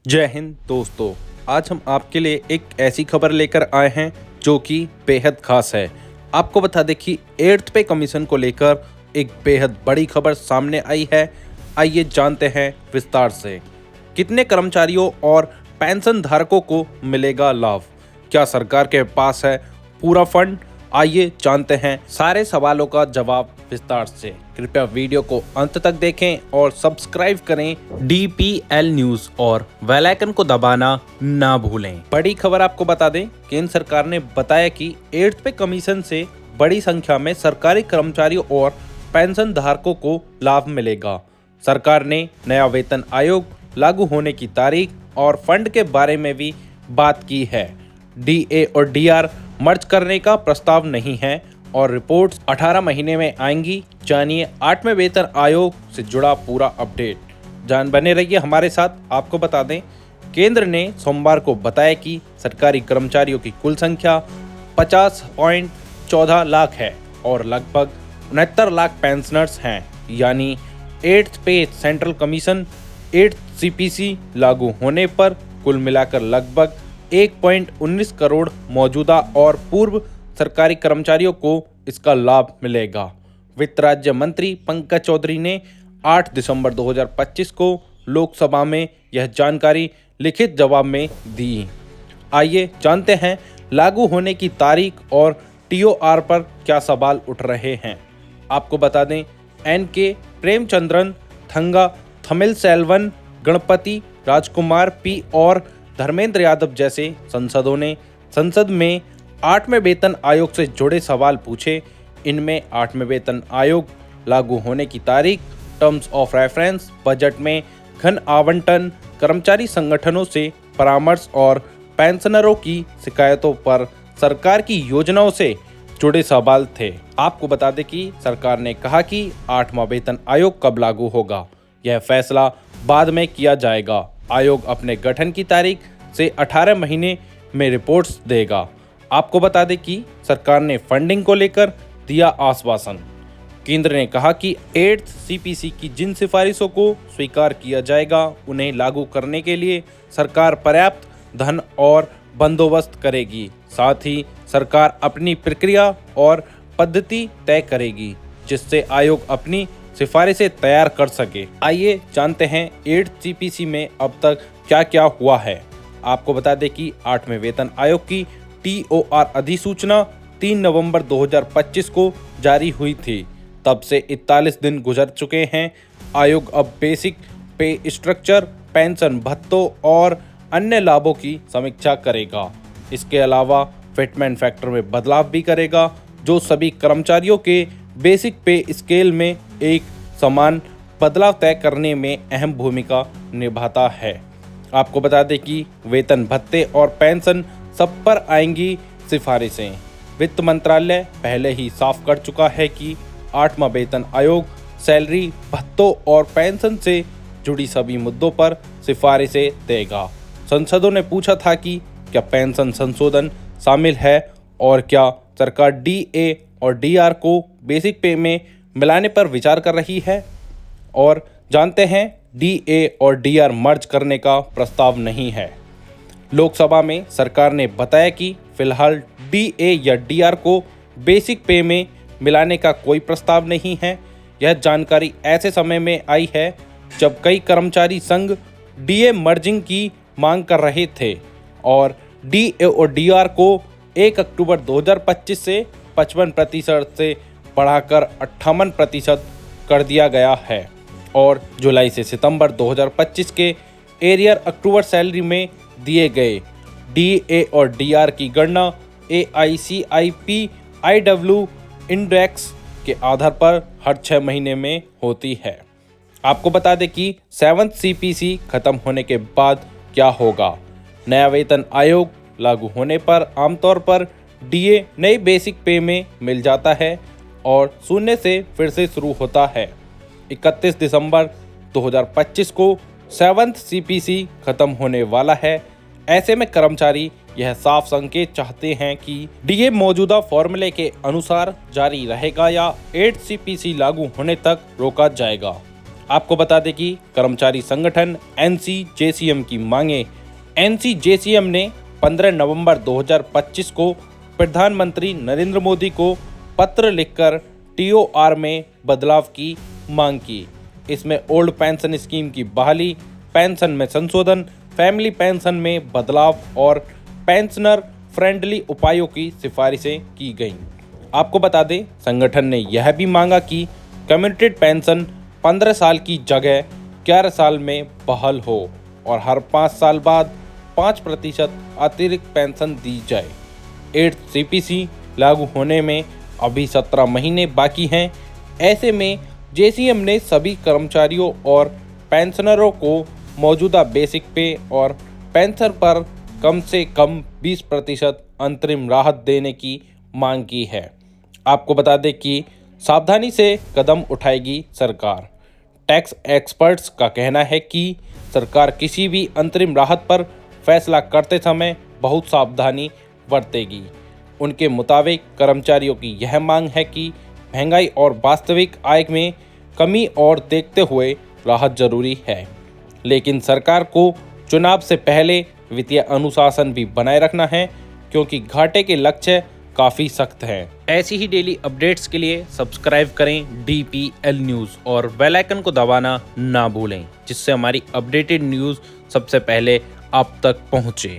जय हिंद दोस्तों। आज हम आपके लिए एक ऐसी खबर लेकर आए हैं जो कि बेहद खास है। आपको बता दें कि 8th पे कमीशन को लेकर एक बेहद बड़ी खबर सामने आई है। आइए जानते हैं विस्तार से। कितने कर्मचारियों और पेंशन धारकों को मिलेगा लाभ? क्या सरकार के पास है पूरा फंड? आइए जानते हैं सारे सवालों का जवाब विस्तार से। कृपया वीडियो को अंत तक देखें और सब्सक्राइब करें DPL न्यूज और बेल आइकन को दबाना ना भूलें। बड़ी खबर आपको बता दें, केंद्र सरकार ने बताया कि 8th पे कमीशन से बड़ी संख्या में सरकारी कर्मचारियों और पेंशन धारकों को लाभ मिलेगा। सरकार ने नया वेतन आयोग लागू होने की तारीख और फंड के बारे में भी बात की है। DA और DR मर्ज करने का प्रस्ताव नहीं है और रिपोर्ट्स 18 महीने में आएंगी। जानिए 8वें वेतन आयोग से जुड़ा पूरा अपडेट। बने रहिए हमारे साथ। आपको बता दें, केंद्र ने सोमवार को बताया कि सरकारी कर्मचारियों की कुल संख्या 50.14 लाख है और लगभग 69 लाख पेंशनर्स हैं। यानी 8th पे सेंट्रल कमीशन 8th CPC लागू होने पर कुल मिलाकर लगभग 1.19 करोड़ मौजूदा और पूर्व सरकारी कर्मचारियों को इसका लाभ मिलेगा। वित्त राज्य मंत्री पंकज चौधरी ने 8 दिसंबर 2025 को लोकसभा में यह जानकारी लिखित जवाब में दी। आइए जानते हैं लागू होने की तारीख और TOR पर क्या सवाल उठ रहे हैं। आपको बता दें, NK प्रेमचंद्रन, थंगा थमिलसेल्वन, गणपति राजकुमार P और धर्मेंद्र यादव जैसे सांसदों ने संसद में 8वें वेतन आयोग से जुड़े सवाल पूछे। इनमें 8वें वेतन आयोग लागू होने की तारीख, टर्म्स ऑफ रेफरेंस, बजट में घन आवंटन, कर्मचारी संगठनों से परामर्श और पेंशनरों की शिकायतों पर सरकार की योजनाओं से जुड़े सवाल थे। आपको बता दें कि सरकार ने कहा कि 8वां वेतन आयोग कब लागू होगा, यह फैसला बाद में किया जाएगा। आयोग अपने गठन की तारीख से 18 महीने में रिपोर्ट्स देगा। आपको बता दें कि सरकार ने फंडिंग को लेकर दिया आश्वासन। केंद्र ने कहा कि 8th CPC की जिन सिफारिशों को स्वीकार किया जाएगा, उन्हें लागू करने के लिए सरकार पर्याप्त धन और बंदोबस्त करेगी। साथ ही सरकार अपनी प्रक्रिया और पद्धति तय करेगी, जिससे आयोग अपनी सिफारिशें तैयार कर सके। आइए जानते हैं 8th CPC में अब तक क्या क्या हुआ है। आपको बता दें कि 8वें वेतन आयोग की TOR अधिसूचना 3 नवंबर 2025 को जारी हुई थी। तब से 41 दिन गुजर चुके हैं। आयोग अब बेसिक पे स्ट्रक्चर, पेंशन भत्तों और अन्य लाभों की समीक्षा करेगा। इसके अलावा फिटमेंट फैक्टर में बदलाव भी करेगा, जो सभी कर्मचारियों के बेसिक पे स्केल में एक समान बदलाव तय करने में अहम भूमिका निभाता है। आपको बता दें कि वेतन भत्ते और पेंशन सब पर आएंगी सिफारिशें। वित्त मंत्रालय पहले ही साफ कर चुका है कि 8वां वेतन आयोग सैलरी, भत्तों और पेंशन से जुड़ी सभी मुद्दों पर सिफारिशें देगा। सांसदों ने पूछा था कि क्या पेंशन संशोधन शामिल है और क्या सरकार DA और DR को बेसिक पे में मिलाने पर विचार कर रही है। और जानते हैं, DA और DR मर्ज करने का प्रस्ताव नहीं है। लोकसभा में सरकार ने बताया कि फिलहाल DA या DR को बेसिक पे में मिलाने का कोई प्रस्ताव नहीं है। यह जानकारी ऐसे समय में आई है जब कई कर्मचारी संघ DA मर्जिंग की मांग कर रहे थे और DA और DR को 1 अक्टूबर 2025 से 55% से बढ़ाकर 58% कर दिया गया है और जुलाई से सितंबर 2025 के एरियर अक्टूबर सैलरी में दिए गए DA और DR की गणना AICIP-IW इंडेक्स के आधार पर हर 6 महीने में होती है। आपको बता दें कि 7th CPC खत्म होने के बाद क्या होगा। नया वेतन आयोग लागू होने पर आमतौर पर DA नई बेसिक पे में मिल जाता है और शून्य से फिर से शुरू होता है। 31 दिसंबर 2025 को 7th CPC खत्म होने वाला है। ऐसे में कर्मचारी यह साफ संकेत चाहते हैं कि DA मौजूदा फॉर्मूले के अनुसार जारी रहेगा या 8th CPC लागू होने तक रोका जाएगा। आपको बता दें कि कर्मचारी संगठन NCJCM की मांगे। NCJCM ने 15 नवंबर 2025 को प्रधानमंत्री नरेंद्र मोदी को पत्र लिखकर TOR में बदलाव की मांग की। इसमें ओल्ड पेंशन स्कीम की बहाली, पेंशन में संशोधन, फैमिली पेंशन में बदलाव और पेंशनर फ्रेंडली उपायों की सिफारिशें की गईं। आपको बता दें, संगठन ने यह भी मांगा कि कम्युटेड पेंशन 15 साल की जगह 11 साल में बहाल हो और हर 5 साल बाद 5% अतिरिक्त पेंशन दी जाए। 8th CPC लागू होने में अभी 17 महीने बाकी हैं। ऐसे में JCM ने सभी कर्मचारियों और पेंशनरों को मौजूदा बेसिक पे और पेंशन पर कम से कम 20% अंतरिम राहत देने की मांग की है। आपको बता दें कि सावधानी से कदम उठाएगी सरकार। टैक्स एक्सपर्ट्स का कहना है कि सरकार किसी भी अंतरिम राहत पर फैसला करते समय बहुत सावधानी बरतेगी। उनके मुताबिक कर्मचारियों की यह मांग है कि महंगाई और वास्तविक आय में कमी और देखते हुए राहत जरूरी है, लेकिन सरकार को चुनाव से पहले वित्तीय अनुशासन भी बनाए रखना है, क्योंकि घाटे के लक्ष्य काफ़ी सख्त हैं। ऐसी ही डेली अपडेट्स के लिए सब्सक्राइब करें DPL न्यूज़ और बेल आइकन को दबाना ना भूलें, जिससे हमारी अपडेटेड न्यूज़ सबसे पहले आप तक पहुँचे।